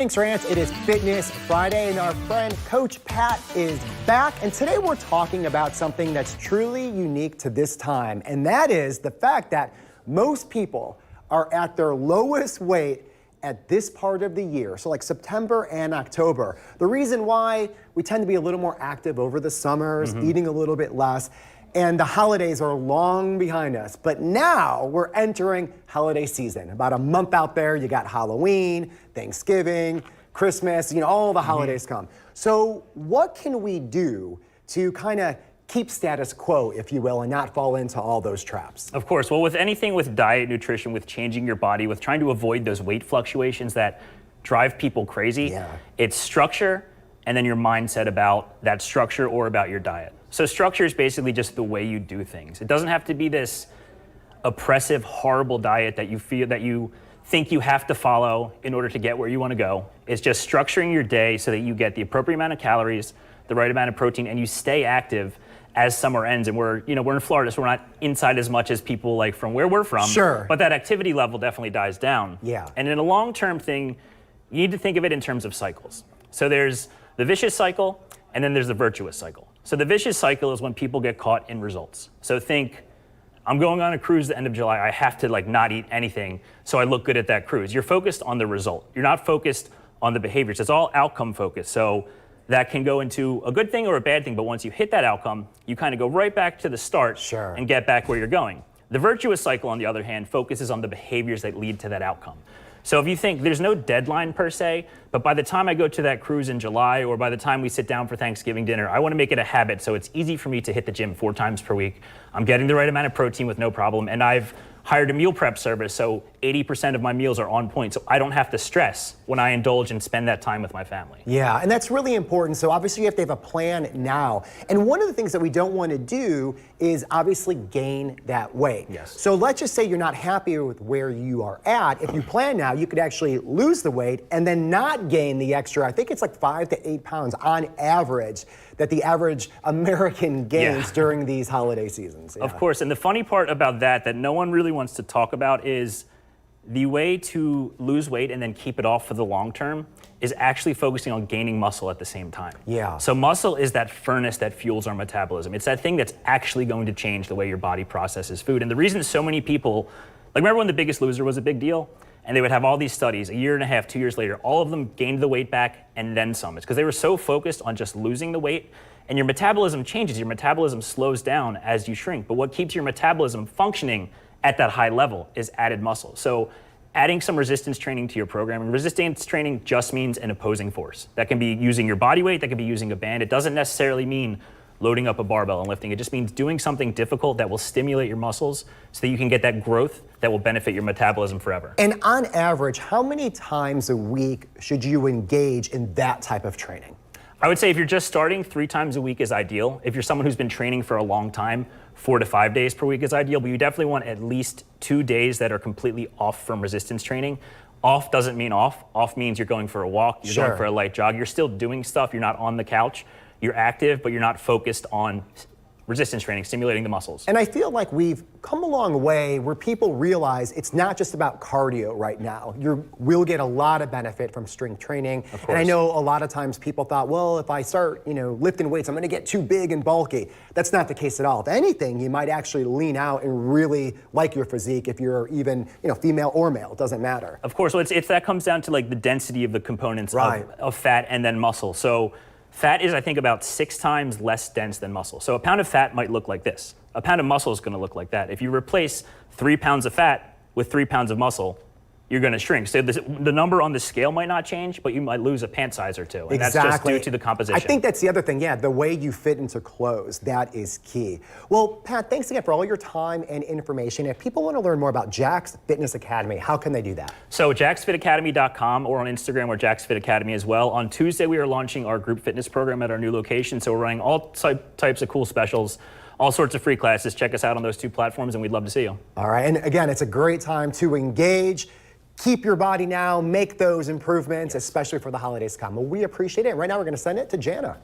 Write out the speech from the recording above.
Thanks, Rance. It is Fitness Friday, and our friend Coach Pat is back. And today we're talking about something that's truly unique to this time, and that is the fact that most people are at their lowest weight at this part of the year, so like September and October. The reason why we tend to be a little more active over the summers, eating a little bit less, and the holidays are long behind us. But now we're entering holiday season. About a month out there, you got Halloween, Thanksgiving, Christmas, all the holidays come. So what can we do to kind of keep status quo, if you will, and not fall into all those traps? Of course. Well, with anything with diet, nutrition, with changing your body, with trying to avoid those weight fluctuations that drive people crazy, it's structure and then your mindset about that structure or about your diet. So structure is basically just the way you do things. It doesn't have to be this oppressive, horrible diet that you feel that you think you have to follow in order to get where you want to go. It's just structuring your day so that you get the appropriate amount of calories, the right amount of protein, and you stay active as summer ends. And we're in Florida, so we're not inside as much as people like from where we're from. Sure. But that activity level definitely dies down. Yeah. And in a long-term thing, you need to think of it in terms of cycles. So there's the vicious cycle, and then there's the virtuous cycle. So the vicious cycle is when people get caught in results. So think, I'm going on a cruise the end of July, I have to not eat anything so I look good at that cruise. You're focused on the result. You're not focused on the behaviors. It's all outcome focused. So that can go into a good thing or a bad thing, but once you hit that outcome, you kind of go right back to the start and get back where you're going. The virtuous cycle, on the other hand, focuses on the behaviors that lead to that outcome. So if you think there's no deadline per se, but by the time I go to that cruise in July or by the time we sit down for Thanksgiving dinner, I want to make it a habit so it's easy for me to hit the gym 4 times per week. I'm getting the right amount of protein with no problem, and I've hired a meal prep service, so 80% of my meals are on point, so I don't have to stress when I indulge and spend that time with my family. Yeah, and that's really important. So obviously you have to have a plan now. And one of the things that we don't want to do is obviously gain that weight. Yes. So let's just say you're not happy with where you are at. If you plan now, you could actually lose the weight and then not gain the extra, I think it's like 5 to 8 pounds on average that the average American gains during these holiday seasons. Of course, and the funny part about that no one really wants to talk about is the way to lose weight and then keep it off for the long term is actually focusing on gaining muscle at the same time. Yeah. So muscle is that furnace that fuels our metabolism. It's that thing that's actually going to change the way your body processes food. And the reason so many people, remember when The Biggest Loser was a big deal? And they would have all these studies, a year and a half, 2 years later, all of them gained the weight back and then some. It's because they were so focused on just losing the weight, and your metabolism changes. Your metabolism slows down as you shrink. But what keeps your metabolism functioning at that high level is added muscle. So adding some resistance training to your program, and resistance training just means an opposing force. That can be using your body weight, that can be using a band. It doesn't necessarily mean loading up a barbell and lifting. It just means doing something difficult that will stimulate your muscles so that you can get that growth that will benefit your metabolism forever. And on average, how many times a week should you engage in that type of training? I would say if you're just starting, 3 times a week is ideal. If you're someone who's been training for a long time, 4 to 5 days per week is ideal, but you definitely want at least 2 days that are completely off from resistance training. Off doesn't mean off. Off means you're going for a walk, you're going for a light jog. You're still doing stuff, you're not on the couch. You're active, but you're not focused on resistance training, stimulating the muscles. And I feel like we've come a long way where people realize it's not just about cardio right now. You will get a lot of benefit from strength training. Of course. And I know a lot of times people thought, well, if I start, lifting weights, I'm going to get too big and bulky. That's not the case at all. If anything, you might actually lean out and really like your physique if you're even, female or male. It doesn't matter. Of course, it's that comes down to the density of the components of fat and then muscle. So fat is, I think, about 6 times less dense than muscle. So a pound of fat might look like this. A pound of muscle is going to look like that. If you replace 3 pounds of fat with 3 pounds of muscle, you're going to shrink. So the number on the scale might not change, but you might lose a pant size or 2. And that's just due to the composition. I think that's the other thing, the way you fit into clothes, that is key. Well, Pat, thanks again for all your time and information. If people want to learn more about Jack's Fitness Academy, how can they do that? So jacksfitacademy.com, or on Instagram, we're Jack's Fit Academy as well. On Tuesday, we are launching our group fitness program at our new location. So we're running all types of cool specials, all sorts of free classes. Check us out on those 2 platforms, and we'd love to see you. All right, and again, it's a great time to engage. Keep your body now, make those improvements, especially for the holidays to come. Well, we appreciate it. And right now, we're going to send it to Jana.